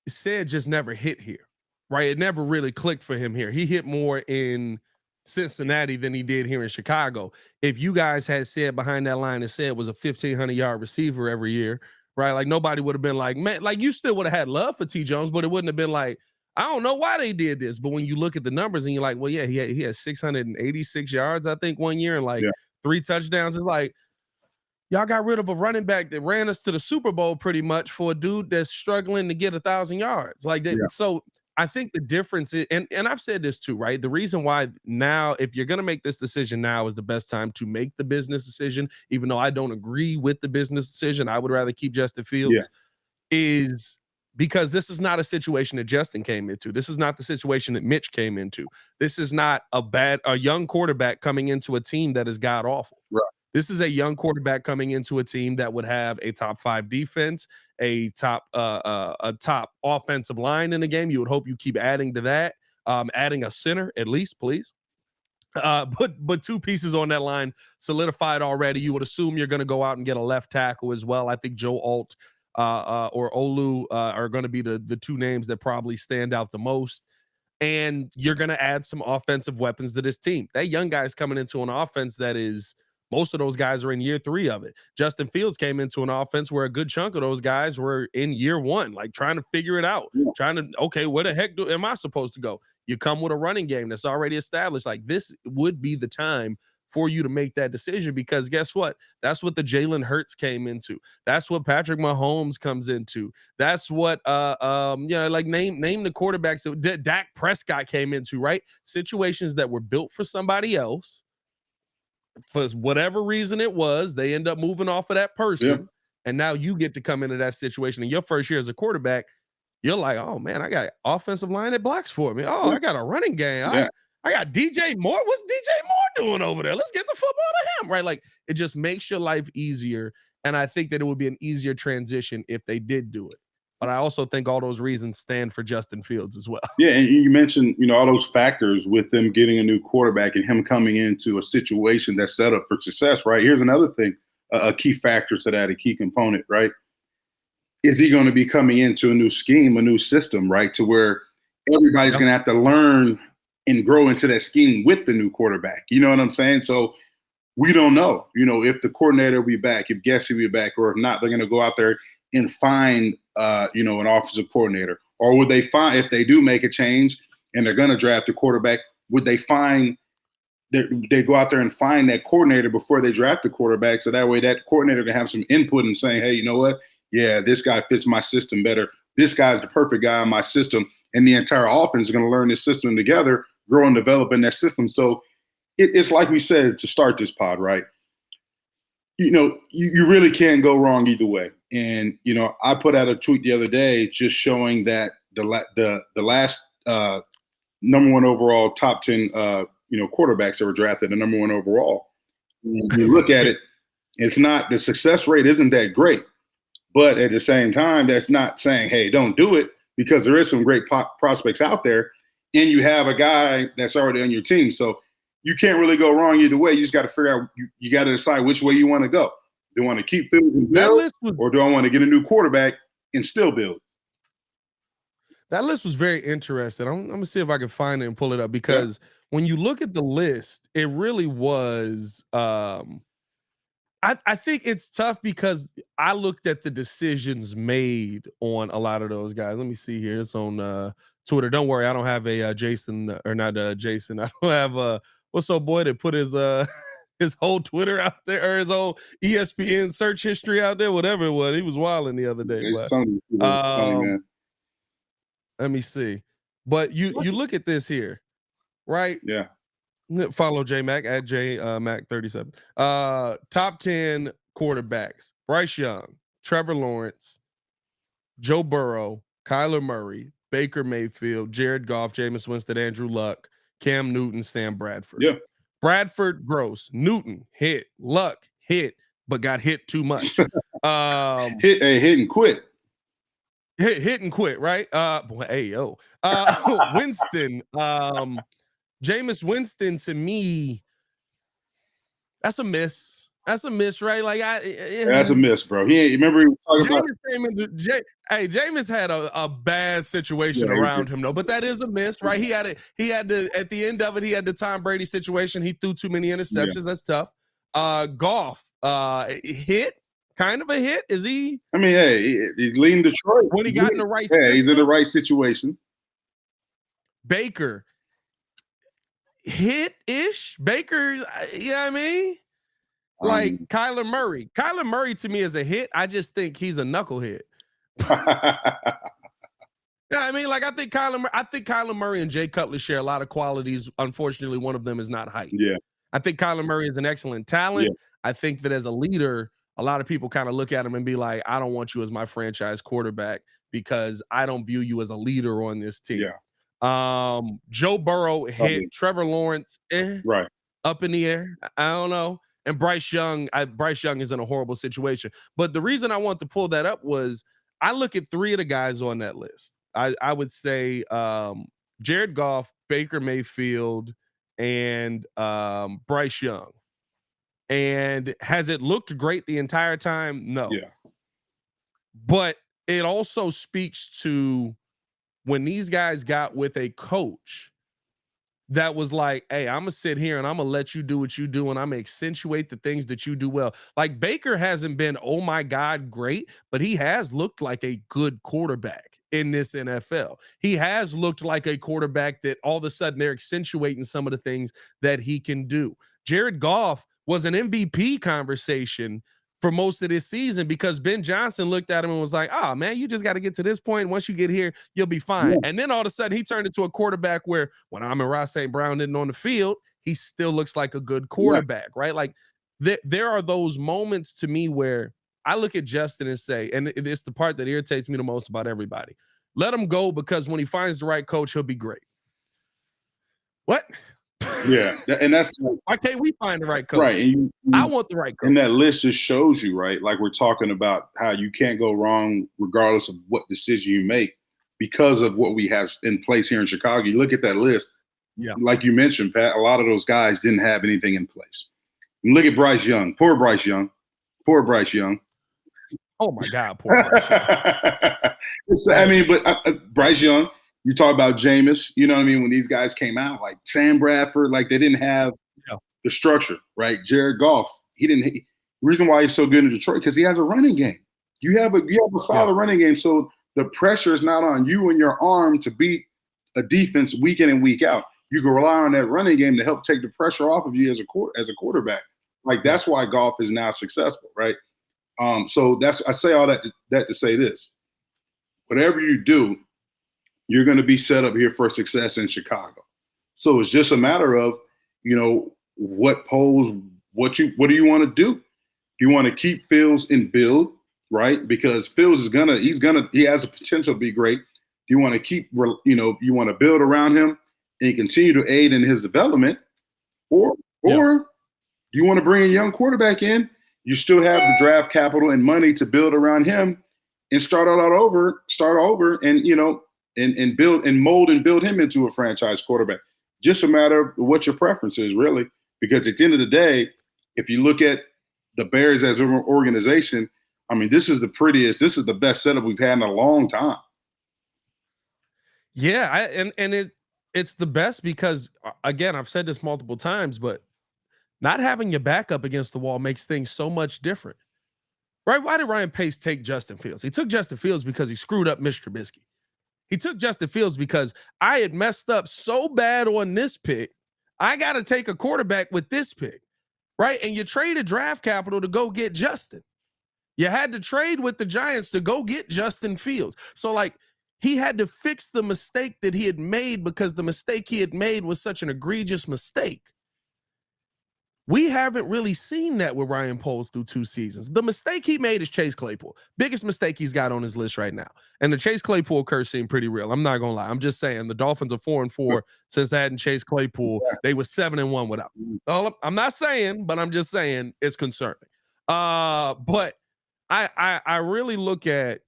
Ced just never hit here, right? It never really clicked for him here. He hit more in Cincinnati than he did here in Chicago. If you guys had Ced behind that line and Ced was a 1,500-yard receiver every year, right? Like, nobody would have been like, man, like, you still would have had love for T. Jones, but it wouldn't have been like, I don't know why they did this. But when you look at the numbers and you're like, well, yeah, he had 686 yards, I think, 1 year, and like 3 touchdowns. It's like, Y'all got rid of a running back that ran us to the Super Bowl pretty much for a dude that's struggling to get 1,000 yards. Like that. Yeah. So I think the difference is, and I've said this too, right? The reason why now, if you're going to make this decision now, is the best time to make the business decision, even though I don't agree with the business decision. I would rather keep Justin Fields, is because this is not a situation that Justin came into. This is not the situation that Mitch came into. This is not a young quarterback coming into a team that is god awful. Right. This is a young quarterback coming into a team that would have a top 5 defense, a top offensive line in the game. You would hope you keep adding to that, adding a center at least, please. But 2 pieces on that line solidified already. You would assume you're going to go out and get a left tackle as well. I think Joe Alt or Olu are going to be the 2 names that probably stand out the most. And you're going to add some offensive weapons to this team. That young guy's coming into an offense that is, most of those guys are in year 3 of it. Justin Fields came into an offense where a good chunk of those guys were in year 1, like trying to figure it out, trying to, okay, where the heck am I supposed to go? You come with a running game that's already established. Like, this would be the time for you to make that decision, because guess what? That's what the Jalen Hurts came into. That's what Patrick Mahomes comes into. That's what like name the quarterbacks that Dak Prescott came into, right? Situations that were built for somebody else. For whatever reason it was, they end up moving off of that person. And now you get to come into that situation. In your first year as a quarterback, you're like, oh man, I got offensive line that blocks for me. Oh, I got a running game. I got DJ Moore. What's DJ Moore doing over there? Let's get the football to him, right? Like, it just makes your life easier. And I think that it would be an easier transition if they did do it. But I also think all those reasons stand for Justin Fields as well. Yeah, and you mentioned, all those factors with them getting a new quarterback and him coming into a situation that's set up for success, right? Here's another thing, a key factor to that, a key component, right? Is he going to be coming into a new scheme, a new system, right? To where everybody's going to have to learn and grow into that scheme with the new quarterback. You know what I'm saying? So we don't know, if the coordinator will be back, if Getsy will be back, or if not, they're going to go out there and find, an offensive coordinator. Or would they find, if they do make a change and they're going to draft a quarterback, would they find they go out there and find that coordinator before they draft the quarterback? So that way that coordinator can have some input and saying, hey, you know what? Yeah, this guy fits my system better. This guy's the perfect guy in my system. And the entire offense is going to learn this system together, grow and develop in that system. So it's like we said to start this pod, right? You really can't go wrong either way. And, I put out a tweet the other day just showing that the last number 1 overall top 10, quarterbacks that were drafted, the number 1 overall. And you look at it, it's not, the success rate isn't that great. But at the same time, that's not saying, hey, don't do it, because there is some great prospects out there. And you have a guy that's already on your team. So you can't really go wrong either way. You just got to figure out, you got to decide which way you want to go. Do I want to keep Fields and build, or do I want to get a new quarterback and still build? That list was very interesting. I'm going to see if I can find it and pull it up, because when you look at the list, it really was I think it's tough, because I looked at the decisions made on a lot of those guys. Let me see here. It's on Twitter. Don't worry, I don't have a Jason, or not Jason. I don't have what's up, boy, that put his his whole Twitter out there, or his whole ESPN search history out there, whatever it was. He was wilding the other day. But, let me see. But you look at this here, right? Yeah. Follow J Mack at J Mack 37. Top 10 quarterbacks: Bryce Young, Trevor Lawrence, Joe Burrow, Kyler Murray, Baker Mayfield, Jared Goff, Jameis Winston, Andrew Luck, Cam Newton, Sam Bradford. Yeah. Bradford, gross. Newton, hit. Luck, hit, but got hit too much. Hit and quit. Hit and quit, right? Winston, Jameis Winston, to me, that's a miss. That's a miss, right? Like, that's a miss, bro. He ain't, remember he was talking about. Jameis had a bad situation around him, though. But that is a miss, right? He had at the end of it, he had the Tom Brady situation. He threw too many interceptions. Yeah. That's tough. Goff, hit, kind of a hit. Is he? I mean, hey, he leaned Detroit when he got in the right. Yeah, he's in the right situation. Baker, hit-ish. Baker, you know what I mean? Like Kyler Murray. Kyler Murray to me is a hit. I just think he's a knucklehead. Yeah, I mean, like I think Kyler Murray and Jay Cutler share a lot of qualities. Unfortunately, one of them is not height. Yeah. I think Kyler Murray is an excellent talent. Yeah. I think that as a leader, a lot of people kind of look at him and be like, I don't want you as my franchise quarterback because I don't view you as a leader on this team. Yeah. Joe Burrow hit, Trevor Lawrence, right, up in the air. I don't know. And Bryce Young is in a horrible situation. But the reason I want to pull that up was I look at three of the guys on that list. I would say Jared Goff, Baker Mayfield, and Bryce Young. And has it looked great the entire time? No. Yeah. But it also speaks to when these guys got with a coach that was like, hey, I'm gonna sit here and I'm gonna let you do what you do, and I'm gonna accentuate the things that you do well. Like Baker hasn't been, oh my God, great, but he has looked like a good quarterback in this NFL. He has looked like a quarterback that all of a sudden they're accentuating some of the things that he can do. Jared Goff was an MVP conversation for most of this season because Ben Johnson looked at him and was like, oh man, you just got to get to this point. Once you get here, you'll be fine. Yeah. And then all of a sudden he turned into a quarterback where when Amon-Ra St. Brown isn't on the field, he still looks like a good quarterback, right? Like there are those moments to me where I look at Justin and say, and it's the part that irritates me the most about everybody. Let him go because when he finds the right coach, he'll be great. What? Yeah, and that's why can't we find the right coach? Right, and I want the right coach. And that list just shows you, right? Like we're talking about how you can't go wrong regardless of what decision you make because of what we have in place here in Chicago. You look at that list, like you mentioned, Pat. A lot of those guys didn't have anything in place. And look at Bryce Young, poor Bryce Young. Oh my God, poor Bryce Young. I mean, but Bryce Young. You talk about Jameis, you know what I mean? When these guys came out, like Sam Bradford, like they didn't have the structure, right? Jared Goff, the reason why he's so good in Detroit because he has a running game. You have a solid running game, so the pressure is not on you and your arm to beat a defense week in and week out. You can rely on that running game to help take the pressure off of you as a quarterback. Like that's why Goff is now successful, right? So I say all that to say this: whatever you do, you're going to be set up here for success in Chicago. So it's just a matter of, what do you want to do? You want to keep Fields and build, right? Because Fields he has the potential to be great. You want to keep, you want to build around him and continue to aid in his development, or you want to bring a young quarterback in. You still have the draft capital and money to build around him and start over and, and build and mold and build him into a franchise quarterback. Just a matter of what your preference is, really. Because at the end of the day, if you look at the Bears as an organization, I mean, this is the best setup we've had in a long time. Yeah, it's the best because, again, I've said this multiple times, but not having your back up against the wall makes things so much different. Right? Why did Ryan Pace take Justin Fields? He took Justin Fields because he screwed up Mitch Trubisky. He took Justin Fields because I had messed up so bad on this pick. I got to take a quarterback with this pick, right? And you traded draft capital to go get Justin. You had to trade with the Giants to go get Justin Fields. So, like, he had to fix the mistake that he had made because the mistake he had made was such an egregious mistake. We haven't really seen that with Ryan Poles through 2 seasons. The mistake he made is Chase Claypool. Biggest mistake he's got on his list right now. And the Chase Claypool curse seemed pretty real. I'm not going to lie. I'm just saying the Dolphins are 4-4 since adding Chase Claypool. They were 7-1 without. I'm not saying, but I'm just saying it's concerning. But I really look at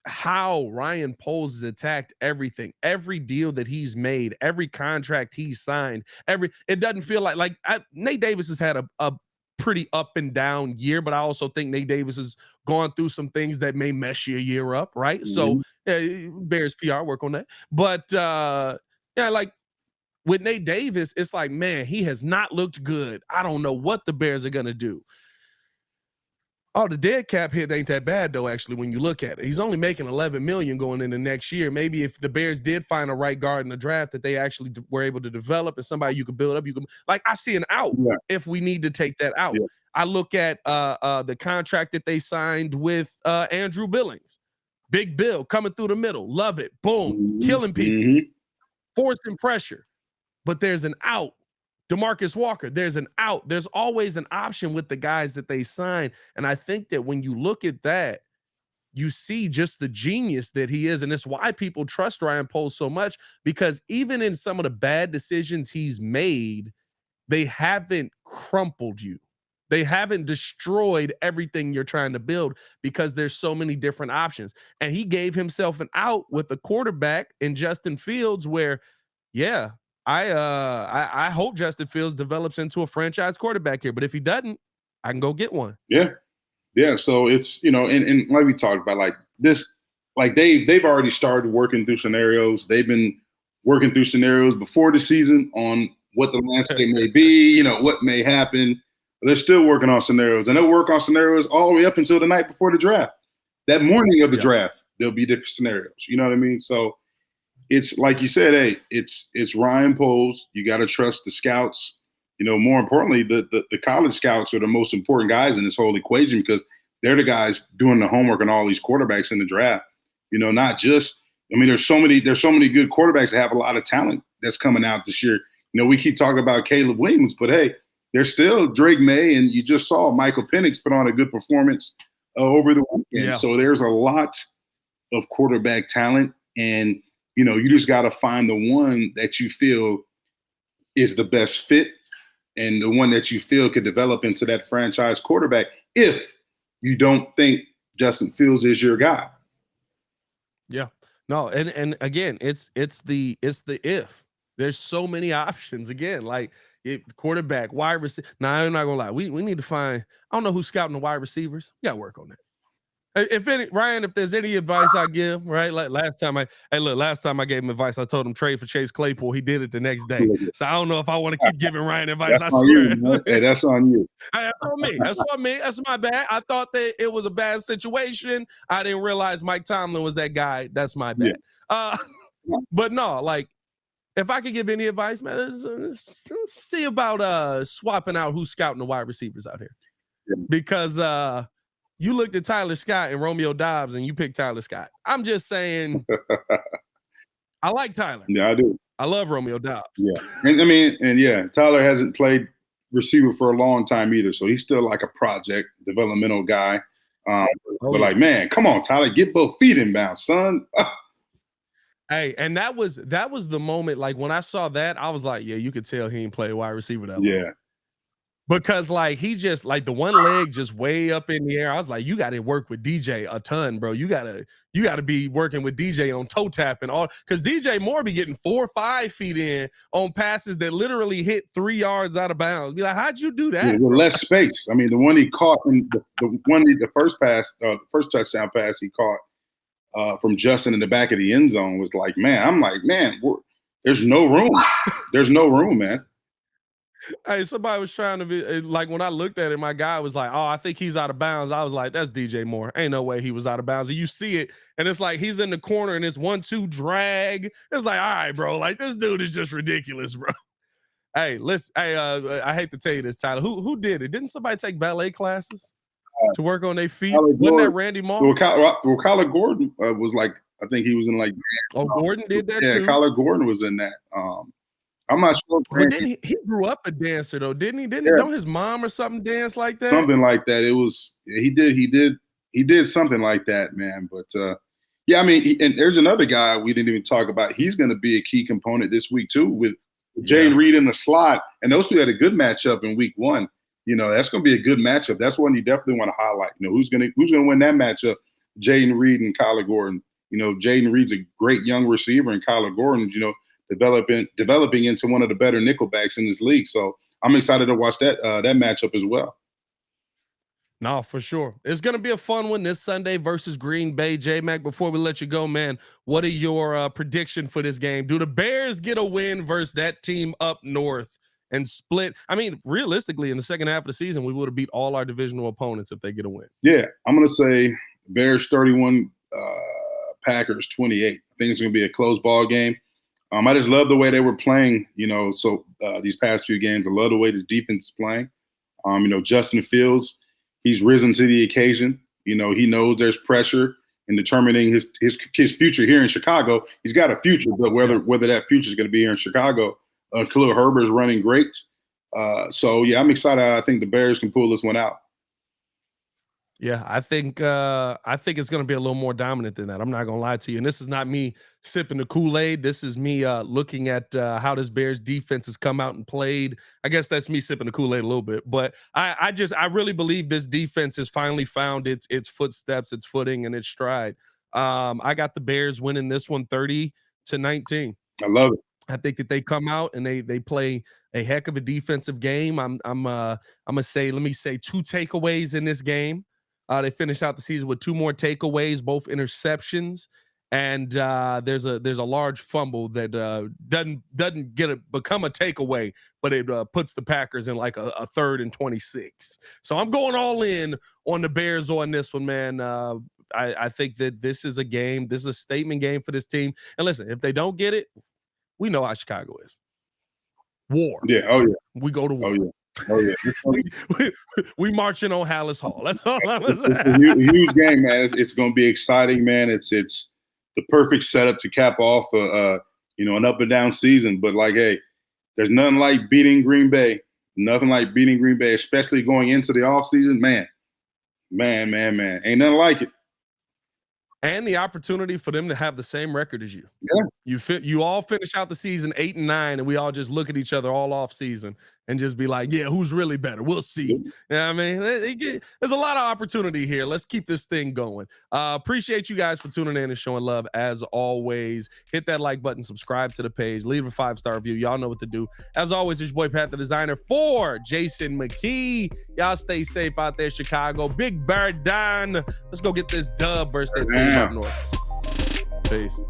how Ryan Poles has attacked everything, every deal that he's made, every contract he's signed, it doesn't feel like Nate Davis has had a pretty up and down year, but I also think Nate Davis has gone through some things that may mess your year up, right? Mm-hmm. So Bears PR, work on that. But like with Nate Davis, it's like, man, he has not looked good. I don't know what the Bears are going to do. Oh, the dead cap hit ain't that bad though. Actually, when you look at it, he's only making 11 million going into next year. Maybe if the Bears did find a right guard in the draft that they actually were able to develop and somebody you could build up, you can like I see an out if we need to take that out. Yeah. I look at the contract that they signed with Andrew Billings, big bill coming through the middle, love it, boom, killing people, forcing pressure, but there's an out. DeMarcus Walker, there's an out. There's always an option with the guys that they sign. And I think that when you look at that, you see just the genius that he is. And it's why people trust Ryan Poles so much, because even in some of the bad decisions he's made, they haven't crumpled you. They haven't destroyed everything you're trying to build because there's so many different options. And he gave himself an out with a quarterback in Justin Fields where, yeah, I hope Justin Fields develops into a franchise quarterback here, but if he doesn't, I can go get one. Yeah. So it's, and like we talked about, like this, like they've already started working through scenarios. They've been working through scenarios before the season on what the landscape may be, what may happen. They're still working on scenarios, and they'll work on scenarios all the way up until the night before the draft. That morning of the draft, there'll be different scenarios. You know what I mean? So it's like you said, hey, it's Ryan Poles. You got to trust the scouts. More importantly, the college scouts are the most important guys in this whole equation because they're the guys doing the homework on all these quarterbacks in the draft. Not just. I mean, there's so many good quarterbacks that have a lot of talent that's coming out this year. We keep talking about Caleb Williams, but hey, there's still Drake May, and you just saw Michael Penix put on a good performance over the weekend. Yeah. So there's a lot of quarterback talent, and you just got to find the one that you feel is the best fit and the one that you feel could develop into that franchise quarterback if you don't think Justin Fields is your guy. Yeah. No, and again, it's the if. There's so many options. Again, like quarterback, wide receiver. Now, I'm not gonna lie. We need to find. I don't know who's scouting the wide receivers. We got to work on that. Ryan, if there's any advice I give, right? Like last time I gave him advice, I told him trade for Chase Claypool. He did it the next day. So I don't know if I want to keep giving Ryan advice. That's on you, man. Hey, that's on you. That's on me. That's on me. That's my bad. I thought that it was a bad situation. I didn't realize Mike Tomlin was that guy. That's my bad. Yeah. But no, like if I could give any advice, man, let's see about swapping out who's scouting the wide receivers out here. Yeah. Because you looked at Tyler Scott and Romeo Doubs and you picked Tyler Scott. I'm just saying I like Tyler. Yeah, I do. I love Romeo Doubs. Yeah. And Tyler hasn't played receiver for a long time either. So he's still like a project developmental guy. Like, man, come on, Tyler, get both feet in bounds, son. Hey, and that was the moment. Like when I saw that, I was like, yeah, you could tell he ain't played wide receiver that long. Yeah. Because like he just like the one leg just way up in the air. I was like, you got to work with DJ a ton, bro. You gotta be working with DJ on toe tap and all, because DJ Moore be getting 4 or 5 feet in on passes that literally hit 3 yards out of bounds. Be like, how'd you do that? With less space. I mean, the one he caught in the first touchdown pass he caught from Justin in the back of the end zone was like, man, there's no room. There's no room, man. Hey, somebody was trying to be like, when I looked at it, my guy was like, oh, I think he's out of bounds. I was like, that's DJ Moore. Ain't no way he was out of bounds. And you see it, and it's like he's in the corner and it's 1-2 drag. It's like, all right, bro, like this dude is just ridiculous, bro. Hey, listen, I hate to tell you this, Tyler. Who did it? Didn't somebody take ballet classes to work on their feet? Wasn't that Randy Moss? Well, Kyler Gordon was like, I think he was in like. Oh, Gordon did that. Yeah, too? Kyler Gordon was in that. I'm not sure. But then he grew up a dancer though, didn't he? Don't his mom or something dance like that? Something like that. It was he did something like that, man. But I mean, and there's another guy we didn't even talk about. He's going to be a key component this week too, with Jane Reed in the slot, and those two had a good matchup in week 1. That's going to be a good matchup. That's one you definitely want to highlight. Who's going to win that matchup? Jaden Reed and Kyler Gordon. Jaden Reed's a great young receiver, and Kyler Gordon's developing into one of the better nickelbacks in this league. So I'm excited to watch that matchup as well. No, for sure. It's going to be a fun one this Sunday versus Green Bay. J Mack, before we let you go, man, what are your prediction for this game? Do the Bears get a win versus that team up north and split. I mean, realistically, in the second half of the season, we would have beat all our divisional opponents if they get a win. Yeah, I'm going to say Bears 31, Packers 28. I think it's going to be a close ball game. I just love the way they were playing, these past few games. I love the way this defense is playing. Justin Fields, he's risen to the occasion. He knows there's pressure in determining his future here in Chicago. He's got a future, but whether that future is going to be here in Chicago, Khalil Herbert is running great. I'm excited. I think the Bears can pull this one out. Yeah, I think it's going to be a little more dominant than that. I'm not going to lie to you. And this is not me sipping the Kool-Aid. This is me looking at how this Bears defense has come out and played. I guess that's me sipping the Kool-Aid a little bit. But I really believe this defense has finally found its footsteps, its footing, and its stride. I got the Bears winning this one 30-19. I love it. I think that they come out and they play a heck of a defensive game. I'm gonna say, let me say 2 takeaways in this game. They finished out the season with 2 more takeaways, both interceptions, and there's a large fumble that doesn't become a takeaway, but it puts the Packers in like a 3rd and 26. So I'm going all in on the Bears on this one, man. I think that this is a statement game for this team. And listen, if they don't get it, we know how Chicago is. War. Yeah. Oh yeah. We go to war. Oh yeah. Oh yeah. we marching on Hallis Hall. That's all I'm saying. It's a huge game, man. It's going to be exciting, man. It's the perfect setup to cap off an up and down season. But hey, there's nothing like beating Green Bay. Nothing like beating Green Bay, especially going into the offseason. Man. Ain't nothing like it. And the opportunity for them to have the same record as you. Yeah. You all finish out the season 8-9, and we all just look at each other all off season and just be like, yeah, who's really better? We'll see. You know what I mean? There's a lot of opportunity here. Let's keep this thing going. Appreciate you guys for tuning in and showing love as always. Hit that like button, subscribe to the page, leave a 5-star review. Y'all know what to do. As always, it's your boy Pat the Designer for Jason McKie. Y'all stay safe out there, Chicago. Big Bear Don. Let's go get this dub versus that team up north. Peace.